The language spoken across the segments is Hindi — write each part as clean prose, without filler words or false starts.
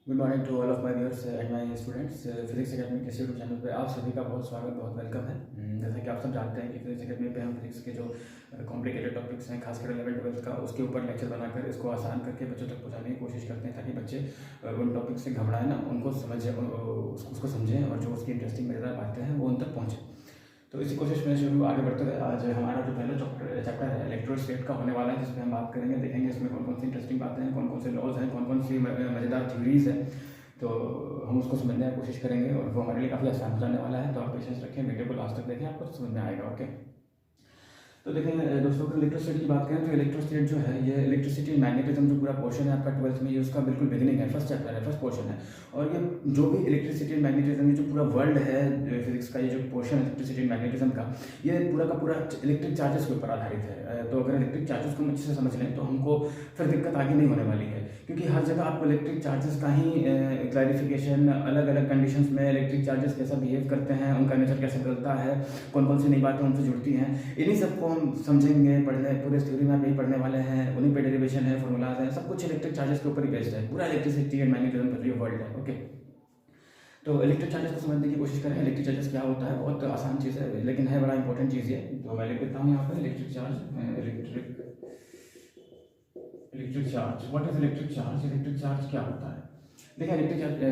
Good morning to all of my viewers and my students. Physics academy के यूट्यूब चैनल पे आप सभी का बहुत स्वागत, बहुत वेलकम है। जैसा कि आप सब जानते हैं कि फिजिक्स एकेडमी पे हम फिजिक्स के जो कॉम्प्लिकेटेड टॉपिक्स हैं, खासकर 11th-12th का, उसके ऊपर लेक्चर बनाकर इसको आसान करके बच्चों तक पहुंचाने की कोशिश करते हैं, ताकि बच्चे उन टॉपिक से घबराएं ना, उनको समझें, उसको समझें और जो उसकी इंटरेस्टिंग मजेदार बातें हैं वो उन तक पहुँचें। तो इसी कोशिश में शुरू आगे बढ़ते हुए आज हमारा जो पहला चैप्टर है इलेक्ट्रोस्टैट का होने वाला है, जिसमें हम बात करेंगे, देखेंगे इसमें कौन कौन सी इंटरेस्टिंग बातें हैं, कौन कौन से लॉज हैं, कौन कौन सी मज़ेदार थ्योरीज हैं। तो हम उसको समझने की कोशिश करेंगे और वो हमारे लिए काफ़ी आसान हो जाने वाला है। तो आप पेशेंस रखें, वीडियो को लास्ट तक देखें, आपको समझ में आएगा। ओके, तो देखें दोस्तों, अगर इलेक्ट्रोस्टैट की बात करें तो इलेक्ट्रोस्टैट जो है ये इलेक्ट्रिसिटी मैग्नेटिज्म जो पूरा पोर्शन है आपका 12th में, ये उसका बिल्कुल बिगिनिंग है, फर्स्ट चैप्टर है, फर्स्ट पोर्शन है। और ये जो भी इलेक्ट्रिसिटी मैग्नेटिज्म, ये जो पूरा वर्ल्ड है फिजिक्स का, ये जो पोर्शन है इलेक्ट्रिसिटी मैग्नेटिज्म का, ये पूरा का पूरा इलेक्ट्रिक चार्जेस के ऊपर आधारित है। तो अगर इलेक्ट्रिक चार्जेस को हम अच्छे से समझ लें तो हमको फिर दिक्कत आगे नहीं होने वाली है, क्योंकि हर जगह आपको इलेक्ट्रिक चार्जेस का ही क्लैरिफिकेशन, अलग अलग कंडीशंस में इलेक्ट्रिक चार्जेस कैसा बिहेव करते हैं, उनका नेचर कैसे बदलता है, कौन कौन सी नई बातें उनसे जुड़ती हैं, इन्हीं सबको हम समझेंगे, पढ़ने पूरे थ्योरी में आप यही पढ़ने वाले हैं। उन्हीं पे डेरिवेशन है, फॉर्मूलाज हैं, सब कुछ इलेक्ट्रिक चार्जेस के ऊपर ही बेस्ड है, पूरा इलेक्ट्रिसिटी एंड मैग्नेटिज्म का जो वर्ल्ड है। ओके, तो इलेक्ट्रिक चार्जेस को समझने की कोशिश करें। इलेक्ट्रिक चार्जेस क्या होता है, बहुत आसान चीज़ है, लेकिन है बड़ा इंपॉर्टेंट चीज़ ये। तो मैं लिख देता हूँ यहाँ पर electric charge. Electric charge, what is electric charge? Electric charge क्या होता है? देखिए,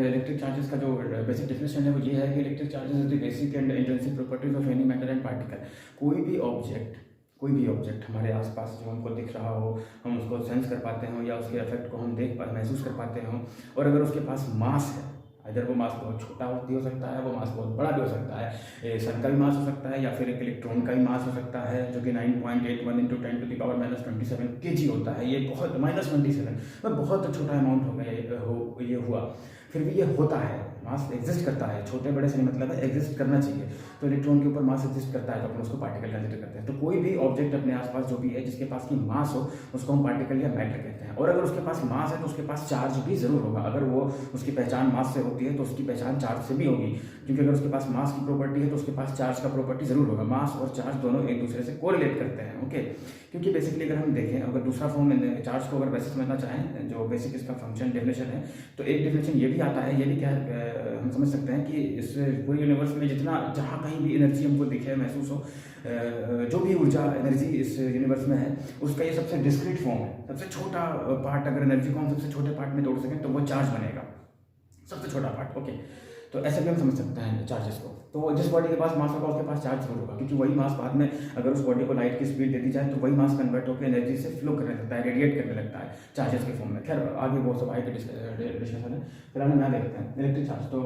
इलेक्ट्रिक चार्जेस का जो बेसिक डेफिनेशन है वो ये है कि electric charges is the basic and intrinsic properties of any matter and particle. कोई भी ऑब्जेक्ट हमारे आसपास जो हमको दिख रहा हो, हम उसको सेंस कर पाते हो या उसके इफेक्ट को हम महसूस कर पाते हो, और अगर उसके पास मास है, अगर वो मास बहुत छोटा भी हो सकता है, वो मास बहुत बड़ा भी हो सकता है, सन का भी मास हो सकता है, या फिर एक इलेक्ट्रॉन का भी मास हो सकता है, जो कि 9.81 इंटू 10⁻⁻27 kg होता है। ये बहुत -27 बहुत छोटा अमाउंट हो गया, ये हुआ, फिर भी ये होता है, मास एग्जिस्ट करता है। छोटे बड़े से नहीं मतलब है, एग्जिस्ट करना चाहिए। तो इलेक्ट्रॉन के ऊपर मास एग्जिस्ट करता है तो अपन उसको पार्टिकल कंसिडर करते हैं। तो कोई भी ऑब्जेक्ट अपने आसपास जो भी है जिसके पास की मास हो, उसको हम पार्टिकल या मैटर कहते हैं। और अगर उसके पास मास है तो उसके पास चार्ज भी जरूर होगा। अगर वो उसकी पहचान मास से होती है तो उसकी पहचान चार्ज से भी होगी, क्योंकि अगर उसके पास मास की प्रॉपर्टी है तो उसके पास चार्ज का प्रॉपर्टी जरूर होगा। मास और चार्ज दोनों एक दूसरे से कोरिलेट करते हैं। ओके, क्योंकि बेसिकली अगर हम देखें, अगर दूसरा फॉर्म में चार्ज को अगर वैसे समझना चाहें, जो बेसिक इसका फंक्शन डेफिनेशन है, तो एक डेफिनेशन ये भी आता है, ये भी क्या हम समझ सकते हैं कि इस पूरे यूनिवर्स में जितना, जहाँ कहीं भी एनर्जी हमको दिखे, महसूस हो, जो भी ऊर्जा एनर्जी इस यूनिवर्स में है, उसका ये सबसे डिस्क्रीट फॉर्म है। सबसे छोटा पार्ट, अगर एनर्जी को हम सबसे छोटे पार्ट में तोड़ सकें तो वो चार्ज बनेगा, सबसे छोटा पार्ट। ओके, तो ऐसे भी हम समझ सकते हैं चार्जेस को। तो जिस बॉडी के पास मास होगा उसके पास चार्ज जरूर होगा, क्योंकि वही मास बाद में अगर उस बॉडी को लाइट की स्पीड दे दी जाए तो वही मास कन्वर्ट होकर एनर्जी से फ्लो करने लगता है, रेडिएट करने लगता है चार्जेस के फॉर्म में। खैर, आगे वो सब आगे डिस्कशन है, फिलहाल मैं देखते हैं इलेक्ट्रिक चार्ज। तो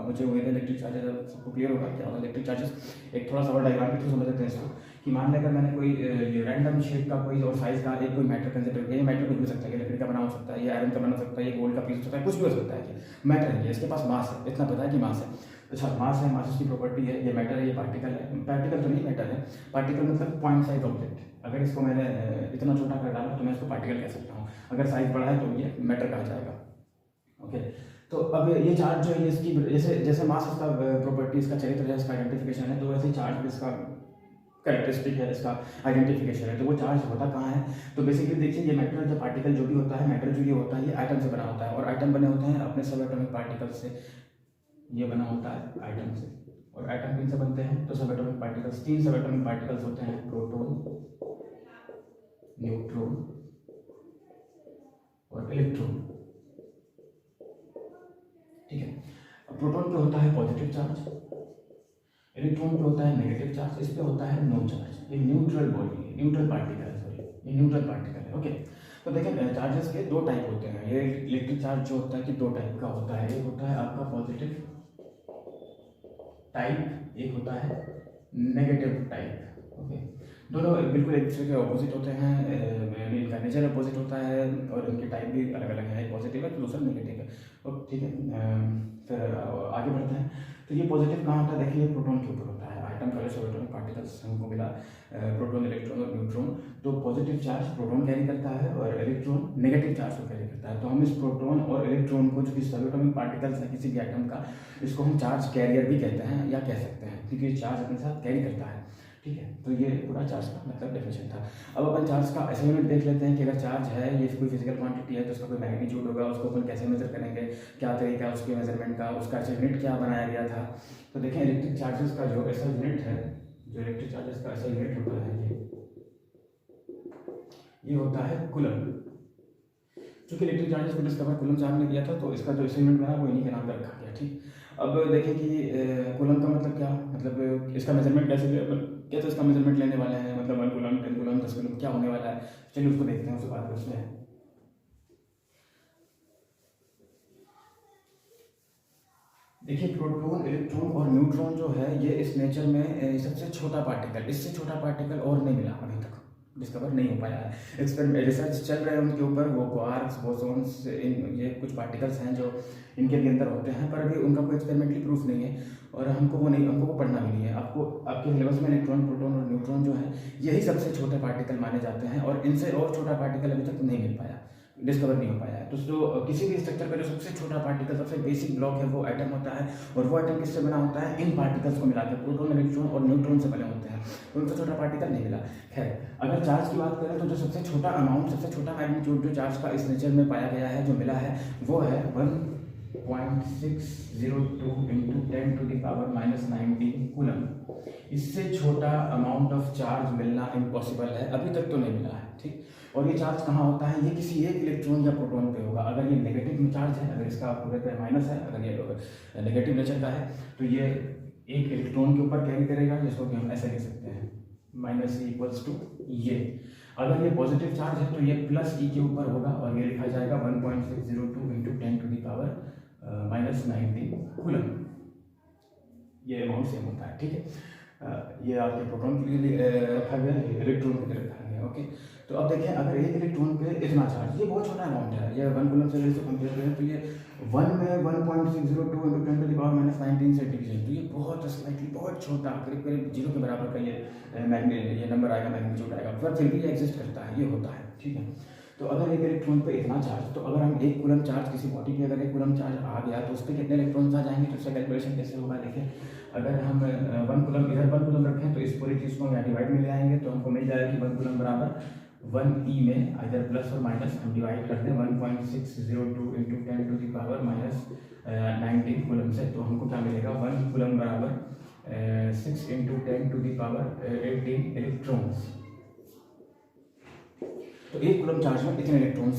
मुझे उम्मीद है इलेक्ट्रिक चार्जेस सबको क्लियर होगा क्या होता है इलेक्ट्रिक चार्जेस। एक थोड़ा सा और डायग्राम के थ्रू समझ लेते हैं इसको, कि मान लेकर मैंने कोई रैंडम शेप का कोई और साइज का एक कोई मैटर कंसिडर किया। ये मैटर कुछ भी सकता है, ये लकड़ी का बना हो सकता है, ये आयरन का बना सकता है, ये गोल्ड का पीस हो सकता है, कुछ भी हो सकता है। ये मैटर है, इसके पास मास है, इतना पता है कि मास है। अच्छा, मास है, मास की प्रॉपर्टी है, ये मैटर है, ये पार्टिकल है। पार्टिकल तो नहीं, मैटर है। पार्टिकल मतलब पॉइंट साइज ऑब्जेक्ट। अगर इसको मैंने इतना छोटा कर डाला तो मैं इसको पार्टिकल कह सकता हूँ। अगर साइज बड़ा है तो ये मैटर कहा जाएगा। ओके, तो अब ये चार्ज जो है, इसकी जैसे जैसे मास इसका प्रॉपर्टी, इसका चरित्र है, इसका आइडेंटिफिकेशन है, तो वैसे चार्ज भी इसका कैरेक्टरिस्टिक है, इसका आइडेंटिफिकेशन है। तो वो चार्ज होता कहाँ है? तो बेसिकली देखिए, ये मैटर जो पार्टिकल जो भी होता है, मैटर जो ये होता है, ये आइटम से बना होता है, और आइटम बने होते हैं अपने सब एटॉमिक पार्टिकल से। ये बना होता है आइटम से, और आइटम किन से बनते हैं? तो सब एटॉमिक पार्टिकल्स, 3 सब एटॉमिक पार्टिकल्स होते हैं, प्रोटॉन, न्यूट्रॉन और इलेक्ट्रॉन। ठीक है, प्रोटॉन पे होता है पॉजिटिव चार्ज, इलेक्ट्रॉन पे होता है नेगेटिव चार्ज, इस पे होता है नो चार्ज। ये न्यूट्रल बॉडी है, न्यूट्रल पार्टिकल है, सॉरी, ये न्यूट्रल पार्टिकल है। ओके, तो देखिए चार्जेस के 2 टाइप होते हैं। ये इलेक्ट्रिक चार्ज जो होता है कि 2 टाइप का होता है। एक होता है आपका पॉजिटिव टाइप, एक होता है नेगेटिव टाइप। ओके, दोनों बिल्कुल एक दूसरे के ऑपोजिट होते हैं, इनका नेचर अपोजिट होता है और इनके टाइप भी अलग अलग है। एक पॉजिटिव है तो दूसरा नेगेटिव है। और ठीक है, फिर आगे बढ़ते हैं। तो ये पॉजिटिव कहाँ होता है? देखिए, ये प्रोटॉन के ऊपर होता है। आइटम का सब एटॉमिक पार्टिकल्स हमको मिला, प्रोटॉन, इलेक्ट्रॉन और न्यूट्रॉन। तो पॉजिटिव चार्ज प्रोटॉन कैरी करता है और इलेक्ट्रॉन नेगेटिव चार्ज को कैरी करता है। तो हम इस प्रोटॉन और इलेक्ट्रॉन को, जो कि सब एटॉमिक पार्टिकल्स है किसी भी आइटम का, इसको हम चार्ज कैरियर भी कहते हैं या कह सकते हैं, क्योंकि चार्ज अपने साथ कैरी करता है। ठीक है। तो ये पूरा चार्ज का मतलब डेफिनेशन था। अब अपन चार्ज का ऐसा यूनिट देख लेते हैं कि अगर चार्ज है, ये कोई फिजिकल क्वांटिटी है, तो उसका कोई मैग्नीट्यूड होगा, उसको अपन कैसे मेजर करेंगे, क्या तरीका है उसके मेजरमेंट का, उसका यूनिट क्या बनाया गया था। तो देखें इलेक्ट्रिक चार्जेस का जो ऐसा यूनिट है, जो इलेक्ट्रिक चार्जेस का ऐसा यूनिट होता है, ये होता है कूलम। चूंकि इलेक्ट्रिक चार्जेस को डिस्कवर कूलम साहब ने किया था, तो इसका जो यूनिट बना वो इन्हीं के नाम पर रखा गया। ठीक, अब देखें कि कूलम का मतलब क्या, मतलब इसका मेजरमेंट कैसे इसका मेजरमेंट लेने वाले हैं, मतलब 1 कूलम, 10 कूलम, 10 कूलम क्या होने वाला है। चलिए उसको देखते हैं, उसके बाद उसमें देखिए प्रोटॉन, इलेक्ट्रॉन और न्यूट्रॉन जो है ये इस नेचर में सबसे छोटा पार्टिकल, इससे छोटा पार्टिकल और नहीं मिला, अभी तक डिस्कवर नहीं हो पाया है। एक्सपेरिमेंट रिसर्च चल रहे हैं उनके ऊपर, वो क्वार्क्स, बोसॉन्स, ये कुछ पार्टिकल्स हैं जो इनके भी अंदर होते हैं, पर अभी उनका कोई एक्सपेरिमेंटली प्रूफ नहीं है और हमको वो पढ़ना भी नहीं है। आपको आपके सिलेबस में इलेक्ट्रॉन, प्रोटॉन और न्यूट्रॉन जो है यही सबसे छोटे पार्टिकल माने जाते हैं और इनसे और छोटा पार्टिकल अभी तक नहीं मिल पाया, डिस्कवर नहीं हो पाया है। तो जो किसी भी स्ट्रक्चर का जो सबसे छोटा पार्टिकल, सबसे बेसिक ब्लॉक है, वो एटम होता है और वो एटम किससे बना होता है, इन पार्टिकल्स को मिलाकर प्रोटॉन, इलेक्ट्रॉन और न्यूट्रॉन से बने होते हैं। तो उनसे छोटा पार्टिकल नहीं मिला। खैर, अगर चार्ज की बात करें तो जो सबसे छोटा अमाउंट, सबसे छोटा मैग्नीट्यूड जो चार्ज का इस नेचर में पाया गया है, जो मिला है, वो है 1.602 इंटू 10⁻⁻19 कूलम। इससे छोटा अमाउंट ऑफ चार्ज मिलना इम्पॉसिबल है, अभी तक तो नहीं मिला है। ठीक, और ये चार्ज कहाँ होता है, ये किसी एक इलेक्ट्रॉन या प्रोटॉन पे होगा। अगर ये नेगेटिव चार्ज है, अगर इसका पूरे पे माइनस है, अगर ये नेगेटिव नेचर का है, तो ये एक इलेक्ट्रॉन के ऊपर कैरी करेगा, जिसको कि हम ऐसे लिख सकते हैं माइनस ई इक्वल्स टू ये। अगर ये पॉजिटिव चार्ज है तो ये प्लस ई के ऊपर होगा और ये लिखा जाएगा 1.602 इंटू 10⁻⁻19 कूलम। ये अमाउंट सेम होता है। ठीक है, ये आपके प्रोटॉन के लिए रखा गया है, इलेक्ट्रॉन के लिए रखा गया है। ओके, तो अब देखें अगर एक इलेक्ट्रॉन पे इतना चार्ज, ये बहुत छोटा अमाउंट है, ये 1 कूलम से कंपेयर करें तो ये 1 में 1.602 इंटू 10⁻⁻19 से डिवीजन, तो ये बहुत स्लाइटली, बहुत छोटा, करीब करीब 0 के बराबर का ये नंबर आएगा, मैग्नीट्यूड आएगा, पर फिर भी ये एग्जिस्ट करता है, ये होता है। ठीक है, तो अगर एक इलेक्ट्रॉन पे इतना चार्ज, तो अगर हम 1 कूलम चार्ज किसी बॉडी पे अगर 1 कूलम चार्ज आ गया तो उस पर कितने इलेक्ट्रॉन्स आ जाएंगे, तो उसका कैलकुलेशन कैसे होगा। देखें, अगर हम 1 कूलम इधर 1 कूलम रखें तो इस पूरी चीज़ को हम डिवाइड में ले आएंगे, तो हमको मिल जाएगा कि 1 कूलम बराबर 1 ई में इधर प्लस और माइनस हम डिवाइड करते हैं 1.602 इंटू 10⁻⁻19 कूलम से, तो हमको क्या मिलेगा, 1 कूलम बराबर 6 इंटू 10⁻18 इलेक्ट्रॉन्स। तो 1 कूलम चार्ज में इतने इलेक्ट्रॉन्स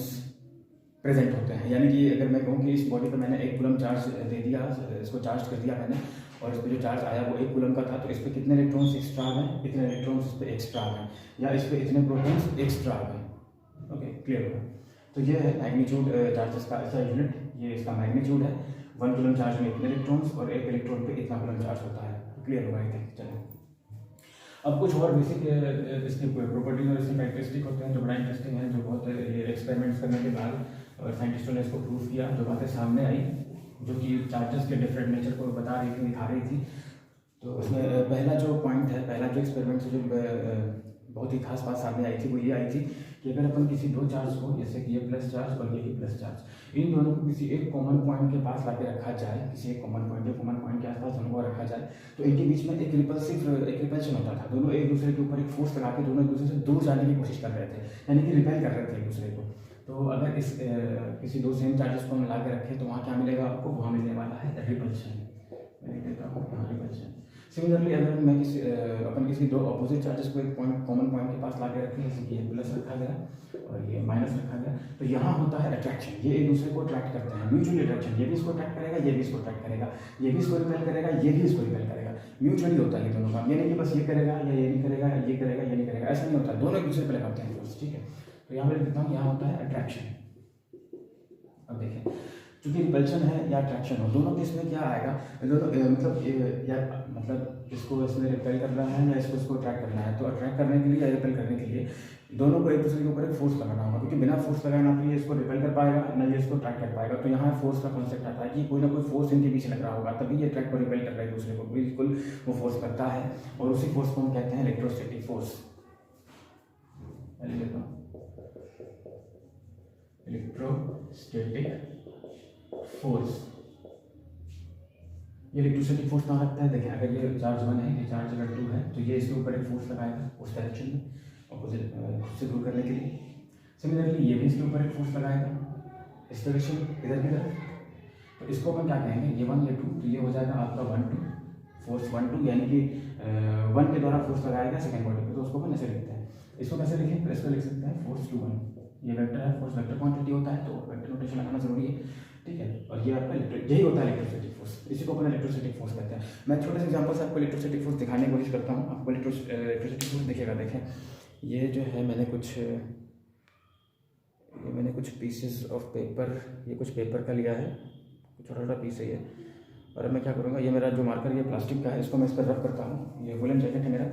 प्रेजेंट होते हैं। यानी कि अगर मैं कहूँ कि इस बॉडी पर मैंने 1 कूलम चार्ज दे दिया, इसको चार्ज कर दिया मैंने, और इस पर जो चार्ज आया वो 1 कूलम का था, तो इस पर कितने इलेक्ट्रॉन्स एक्स्ट्रा हैं, इतने इलेक्ट्रॉन्स इस पर एक्स्ट्रा हैं, या इस पर इतने प्रोटॉन्स एक्स्ट्रा हैं। ओके, क्लियर होगा। तो ये है मैग्नीट्यूड चार्जेस का ऐसा यूनिट, ये इसका मैग्नीट्यूड है। 1 कूलम चार्ज में इतने इलेक्ट्रॉन्स और 1 इलेक्ट्रॉन पे इतना कूलम चार्ज होता है। क्लियर होगा ये, चलो। अब कुछ और बेसिक इसकी प्रॉपर्टीज और इसके कैरेक्टरिस्टिक होते हैं जो बड़ा इंटरेस्टिंग है, जो बहुत ये एक्सपेरिमेंट्स करने के बाद साइंटिस्टों ने इसको प्रूव किया, जो बातें सामने आई, जो कि चार्जेस के डिफरेंट नेचर को बता रही थी, दिखा रही थी। तो उसमें पहला जो पॉइंट है, पहला जो एक्सपेरिमेंट से जो बहुत ही खास बात सामने आई थी, वो ये आई थी कि अगर अपन किसी 2 चार्ज को, जैसे कि ये प्लस चार्ज और ये भी प्लस चार्ज, इन दोनों को किसी एक कॉमन पॉइंट के पास लाके रखा जाए, किसी एक कॉमन पॉइंट के आसपास उनको रखा जाए, तो इनके बीच में एक रिपल्शन होता था। दोनों एक दूसरे के ऊपर एक फोर्स लगा के दोनों एक दूसरे से दूर जाने की कोशिश कर रहे थे, यानी कि रिपेल कर रहे थे एक दूसरे को। तो अगर इस किसी 2 सेम चार्जेस को हम ला के रखें तो वहाँ क्या मिलेगा आपको, वहाँ मिलने वाला है रिपल्शन। मैं देता हूँ यहाँ रिपल्शन। सिमिलरली अगर मैं अपन किसी 2 अपोजिट चार्जेस को एक कॉमन पॉइंट के पास ला के रखें, जैसे कि ये प्लस रखा गया और ये माइनस रखा गया, तो यहाँ होता है अट्रैक्शन, ये एक दूसरे को अट्रैक्ट करते हैं, म्यूचुअली अट्रैक्शन। ये भी इसको अट्रैक्ट करेगा, ये भी इसको अट्रैक्ट करेगा, ये भी इसको रिपेल करेगा, ये भी इसको रिपेल करेगा। म्यूचुअली होता है ये दोनों का, ये नहीं कि बस ये करेगा या ये नहीं करेगा, ये करेगा ये नहीं करेगा, ऐसा नहीं होता, दोनों एक दूसरे पर लगाते हैं फोर्स। ठीक है, तो यहाँ पर लिखता हूँ, यहाँ होता है अट्रैक्शन। अब देखें, चूंकि रिपल्शन है या अट्रैक्शन हो, दोनों केस में क्या आएगा, दोनों मतलब इसको इसमें रिपेल करना है या इसको अट्रैक्ट करना है, तो अट्रैक्ट करने के लिए या रिपेल करने के लिए दोनों को एक दूसरे के ऊपर एक फोर्स लगाना होगा, क्योंकि बिना फोर्स लगाए ना तो ये इसको रिपेल कर पाएगा ना ये इसको अट्रैक्ट कर पाएगा। तो यहाँ फोर्स का कॉन्सेप्ट आता है कि कोई ना कोई फोर्स इनके बीच लग रहा होगा, तभी ये अट्रैक्ट और रिपेल कर रहा है दूसरे को, बिल्कुल वो फोर्स करता है, और उसी फोर्स को हम कहते हैं इलेक्ट्रोस्टैटिक फोर्स। इलेक्ट्रोस्टैटिक फोर्स, ये इलेक्ट्रोस्टैटिक फोर्स कहाँ लगता है, देखिए अगर ये चार्ज 1 है, ये चार्ज अगर 2 है, तो ये इसके ऊपर एक फोर्स लगाएगा उस डायरेक्शन में अपोजिट खुद से दूर करने के लिए। सिमिलरली ये भी इसके ऊपर एक फोर्स लगाएगा इस डायरेक्शन इधर की तरफ। तो इसको अपन क्या कहेंगे, ये 1 ये 2, तो ये हो जाएगा आपका 1 2 फोर्स 1 2, यानी कि 1 के द्वारा फोर्स लगाएगा सेकेंड बॉडी पे, तो उसको अपन ऐसे लिखते हैं। इसको कैसे लिखें, तो इसको लिख सकते हैं फोर्स टू 1, ये वेक्टर है, फोर्स वेक्टर क्वांटिटी होता है, तो वेक्टर नोटेशन लगाना जरूरी है, ठीक है। और ये आपका यही होता है इलेक्ट्रोस्टैटिक फोर्स, इसी को अपन इलेक्ट्रोस्टैटिक फोर्स कहते हैं। मैं छोटे से एग्जांपल से आपको इलेक्ट्रोस्टैटिक फोर्स दिखाने की कोशिश करता हूँ। आपको इलेक्ट्रोस्टैटिक फोर्स देखिएगा, देखें ये जो है मैंने कुछ पीसेस ऑफ पेपर, ये कुछ पेपर का लिया है, छोटा छोटा पीस है ये। और अब मैं क्या करूँगा, ये मेरा जो मार्कर ये प्लास्टिक का है, इसको मैं इस पर रब करता हूँ। ये वुलन जैकेट है मेरा,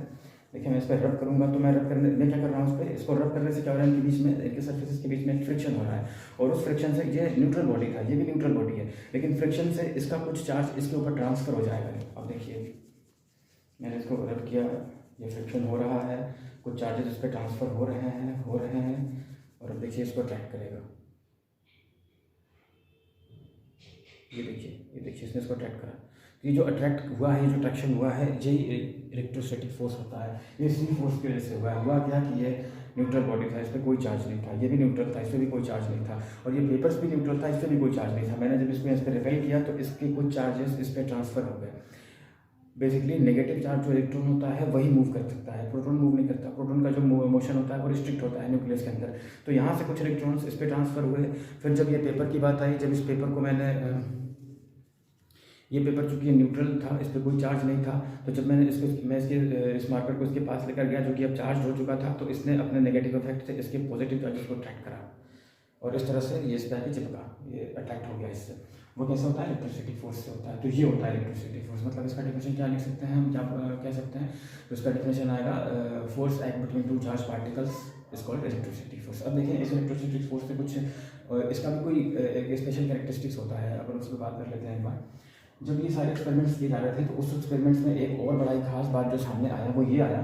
देखिए मैं इस पर रब करूँगा, तो मैं क्या कर रहा हूँ, उस पर इसको रब करने से क्या हो रहा है, इनके बीच में, इनके सर्फेसेस के बीच में फ्रिक्शन हो रहा है। और उस फ्रिक्शन से ये न्यूट्रल बॉडी था, ये भी न्यूट्रल बॉडी है, लेकिन फ्रिक्शन से इसका कुछ चार्ज इसके ऊपर ट्रांसफर हो जाएगा। अब देखिए मैंने इसको रब किया, ये फ्रिक्शन हो रहा है, कुछ चार्जेस इस पर ट्रांसफर हो रहे हैं। और अब देखिए इसको अट्रैक्ट करेगा, ये देखिए इसने इसको अट्रैक्ट करा। तो ये जो अट्रैक्ट हुआ है, जो अट्रैक्शन हुआ है, यही इलेक्ट्रोस्टैटिक फोर्स होता है। ये इसी फोर्स की वजह से हुआ क्या कि ये न्यूट्रल बॉडी था, इस पर कोई चार्ज नहीं था, ये भी न्यूट्रल था, इस पर भी कोई चार्ज नहीं था, और ये पेपर्स भी न्यूट्रल था, इस पर भी कोई चार्ज नहीं था। मैंने जब इसको इस पर रिपेल किया तो इसके कुछ चार्जेस इस पर ट्रांसफर हो गए। बेसिकली नेगेटिव चार्ज जो इलेक्ट्रॉन होता है वही मूव कर सकता है, प्रोटॉन मूव नहीं करता। प्रोटॉन का जो मोशन होता है वो रिस्ट्रिक्ट होता है न्यूक्लियस के अंदर। तो यहाँ से कुछ इलेक्ट्रॉन्स इस पर ट्रांसफर हुए। फिर जब ये पेपर की बात आई, जब इस पेपर को मैंने ये पेपर चूंकि न्यूट्रल था, इस पर कोई चार्ज नहीं था, तो जब मैंने इस मार्कर को इसके पास लेकर गया जो कि अब चार्ज हो चुका था, तो इसने अपने नेगेटिव इफेक्ट से इसके पॉजिटिव चार्जेस को अट्रैक्ट करा, और इस तरह से ये इस पर चिपका, ये अट्रैक्ट हो गया इससे। वो कैसे होता है, इलेक्ट्रोस्टैटिक फोर्स से होता है। तो ये होता है इलेक्ट्रोस्टैटिक फोर्स। मतलब इसका डेफिनेशन क्या लिख सकते हैं हम, क्या कह सकते हैं, तो इसका डेफिनेशन आएगा force act between two charge particles is called electrostatic force. अब देखिए इस इलेक्ट्रोस्टैटिक फोर्स से कुछ इसका भी कोई एक स्पेशल कैरेक्टरिस्टिक्स होता है, अपन उसको बात कर लेते हैं एक बार। जब ये सारे एक्सपेरिमेंट्स किए जा रहे थे, तो उस एक्सपेरिमेंट्स में एक और बड़ा ही खास बात जो सामने आया वो ये आया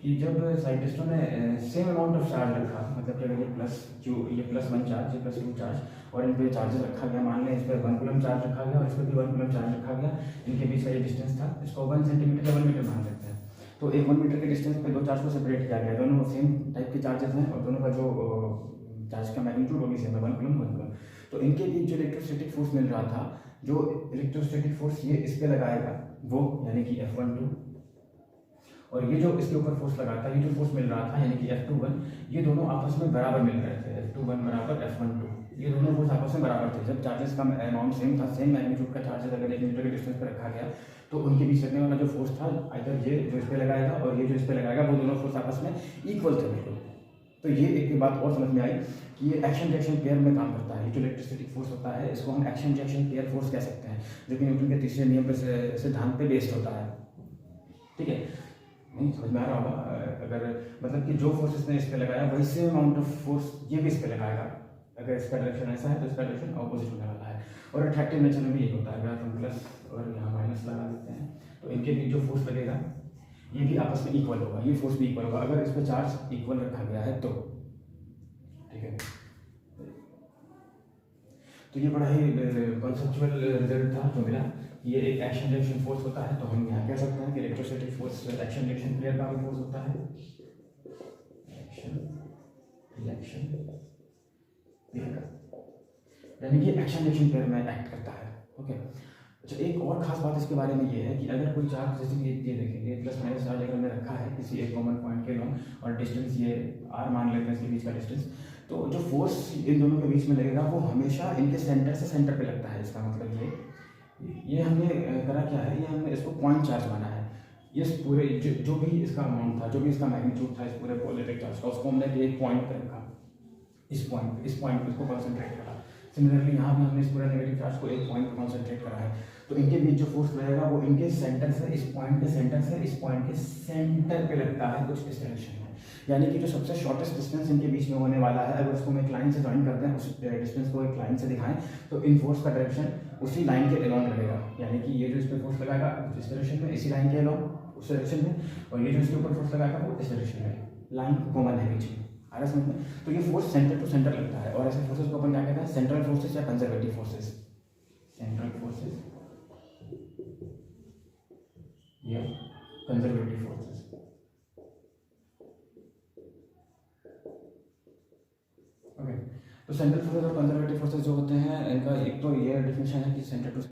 कि जब साइंटिस्टों ने सेम अमाउंट ऑफ चार्ज रखा, मतलब कि अगर ये +1 चार्ज, ये +2 चार्ज, और इन पे चार्जेस रखा गया, मान लें इस पर 1 कूलम चार्ज रखा गया और इस पर भी 1 कूलम चार्ज रखा गया, इनके बीच का ये डिस्टेंस था, इसको 1 सेंटीमीटर या 1 मीटर मान सकते हैं। तो एक 1 मीटर के डिस्टेंस पे दो चार्ज को सेपरेट किया गया, दोनों सेम टाइप के चार्जेस हैं और दोनों का जो चार्ज का मैग्नीट्यूड वो भी सेम है, 1 कूलम। तो इनके बीच जो इलेक्ट्रोस्टैटिक फोर्स मिल रहा था, जो इलेक्ट्रोस्टैटिक फोर्स ये इस पे लगाएगा वो यानी कि F12, और ये जो इसके ऊपर फोर्स लगा था, ये जो फोर्स मिल रहा था यानी कि F21, ये दोनों आपस में बराबर मिल रहे थे। F21 बराबर F12, ये दोनों फोर्स आपस में बराबर थे। जब चार्जेस का अमाउंट सेम था, सेम मैग्नीट्यूड का चार्जेस अगर 1 मीटर के डिस्टेंस पर रखा गया, तो उनके बीच लगने वाला जो फोर्स था, आइदर ये जो इस पे लगाएगा और ये जो इस पे लगाएगा, वो दोनों फोर्स आपस में इक्वल थे बिल्कुल। तो ये एक बात और समझ में आई कि ये एक्शन रिएक्शन पेयर में काम करता है। ये जो इलेक्ट्रोस्टैटिक फोर्स होता है, इसको हम एक्शन रिएक्शन पेयर फोर्स कह सकते हैं, जो कि न्यूटन के तीसरे नियम पर सिद्धांत पे बेस्ड होता है। ठीक है, नहीं समझ में आ रहा होगा। अगर मतलब कि जो फोर्स इसने इस पे लगाया, वही सेम अमाउंट ऑफ फोर्स ये भी इस पे लगाएगा। अगर इसका डायरेक्शन ऐसा है तो इसका डायरेक्शन ऑपोजिट होने वाला है। और अट्रैक्टिव नेचर में भी ये होता है। अगर हम प्लस और यहाँ माइनस लगा देते हैं, तो इनके बीच जो फोर्स लगेगा ये भी आपस में इक्वल होगा, ये फोर्स भी इक्वल होगा अगर इस पर चार्ज इक्वल रखा गया है तो। ठीक है, तो ये बड़ा ही कॉन्सेप्चुअल रिजल्ट था जो मिला। ये एक एक्शन रिएक्शन फोर्स होता है, तो हम यहाँ कह सकते हैं कि electrostatic force action reaction pair का भी फोर्स होता है। एक्शन रिएक्शन पेयर का यानी कि एक्शन रिएक्शन पेयर में एक्ट करता है। ओके, अच्छा एक और खास बात इसके बारे में ये है कि अगर कोई चार्ज, जैसे कि ये देखेंगे प्लस माइनस चार्ज अगर मैंने रखा है किसी एक कॉमन पॉइंट के लॉन्ग और डिस्टेंस ये r मान लेते हैं इसके बीच का डिस्टेंस, तो जो फोर्स इन दोनों के बीच में लगेगा वो हमेशा इनके सेंटर से सेंटर पे लगता है। इसका मतलब ये हमने करा क्या है, ये हमने इसको पॉइंट चार्ज माना है। ये पूरे जो भी इसका अमाउंट था, जो भी इसका मैग्नीट्यूड था इस पूरे पॉजिटिव चार्ज का, उसको हमने एक पॉइंट पर रखा, इस पॉइंट पे इसको कॉन्सेंट्रेट करा। सिमिलरली यहाँ भी हमने इस पूरे नेगेटिव चार्ज को एक पॉइंट पर कॉन्सेंट्रेट करा है। तो इनके बीच जो फोर्स लगेगा वो इनके सेंटर से इस पॉइंट के सेंटर से इस पॉइंट के सेंटर पे लगता है, कुछ इस डायरेक्शन में। यानी कि जो सबसे शॉर्टेस्ट डिस्टेंस इनके बीच में होने वाला है, अगर उसको हम एक लाइन से ज्वाइन करते हैं, उस डिस्टेंस को एक लाइन से दिखाएं, तो इन फोर्स का डायरेक्शन उसी लाइन के अलोंग लगेगा। यानी कि ये जो इस पर फोर्स लगाएगा इस डायरेक्शन में, इसी लाइन के अलोंग उस डायरेक्शन में, और ये जो इसके ऊपर फोर्स लगाएगा वो इस डायरेक्शन में, लाइन कॉमन है बीच में। आ रहा समझ में? तो ये फोर्स सेंटर टू सेंटर लगता है, और ऐसे फोर्सेस को अपन क्या कहते हैं, सेंट्रल फोर्सेस या कंजर्वेटिव फोर्सेस। सेंट्रल फोर्सेस ये कंजर्वेटिव फोर्सेस। ओके, तो सेंट्रल फोर्सेस और कंजर्वेटिव फोर्सेस जो होते हैं, इनका एक तो ये डिफिनेशन है कि सेंटर टू